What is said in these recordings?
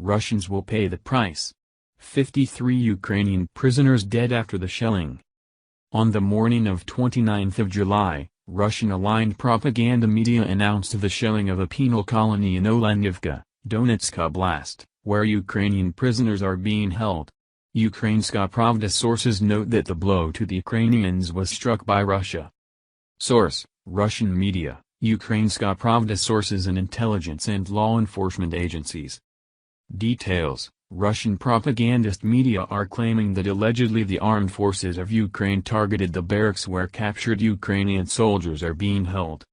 Russians will pay the price. 53 Ukrainian prisoners dead after the shelling. On the morning of 29 July, Russian-aligned propaganda media announced the shelling of a penal colony in Olenivka, Donetsk Oblast, where Ukrainian prisoners are being held. Ukrainska Pravda sources note that the blow to the Ukrainians was struck by Russia. Source: Russian media, Ukrainska Pravda sources and intelligence and law enforcement agencies. Details: Russian propagandist media are claiming that allegedly the armed forces of Ukraine targeted the barracks where captured Ukrainian soldiers are being held.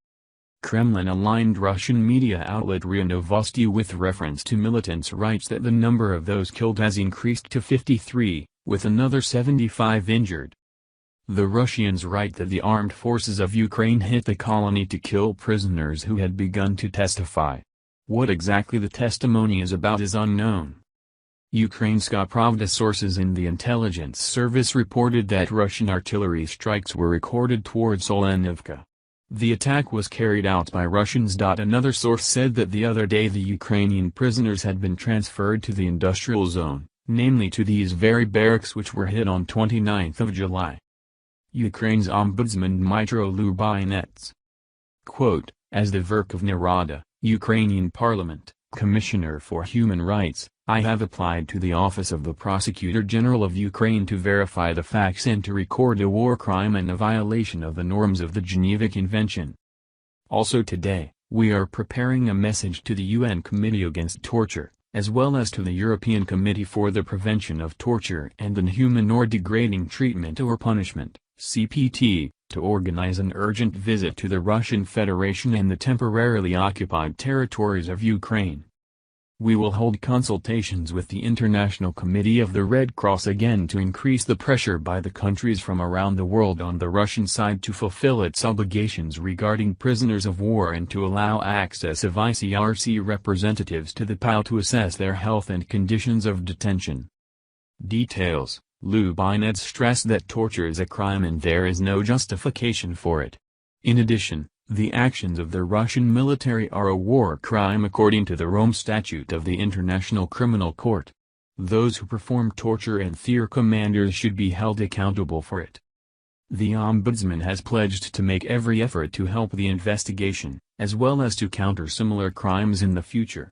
Kremlin-aligned Russian media outlet RIA Novosti with reference to militants writes that the number of those killed has increased to 53, with another 75 injured. The Russians write that the armed forces of Ukraine hit the colony to kill prisoners who had begun to testify. What exactly the testimony is about is unknown. Ukrainska Pravda sources in the intelligence service reported that Russian artillery strikes were recorded towards Olenivka. The attack was carried out by Russians. Another source said that the other day the Ukrainian prisoners had been transferred to the industrial zone, namely to these very barracks which were hit on 29 July. Ukraine's Ombudsman Dmytro Lubinets. Quote, as the Verkhovna Rada, Ukrainian Parliament, Commissioner for Human Rights, I have applied to the Office of the Prosecutor General of Ukraine to verify the facts and to record a war crime and a violation of the norms of the Geneva Convention. Also today, we are preparing a message to the UN Committee Against Torture, as well as to the European Committee for the Prevention of Torture and Inhuman or Degrading Treatment or Punishment, CPT, to organize an urgent visit to the Russian Federation and the temporarily occupied territories of Ukraine. We will hold consultations with the International Committee of the Red Cross again to increase the pressure by the countries from around the world on the Russian side to fulfill its obligations regarding prisoners of war and to allow access of ICRC representatives to the POW to assess their health and conditions of detention. Details: Lubinets stressed that torture is a crime and there is no justification for it. In addition, the actions of the Russian military are a war crime according to the Rome Statute of the International Criminal Court. Those who perform torture and their commanders should be held accountable for it. The Ombudsman has pledged to make every effort to help the investigation, as well as to counter similar crimes in the future.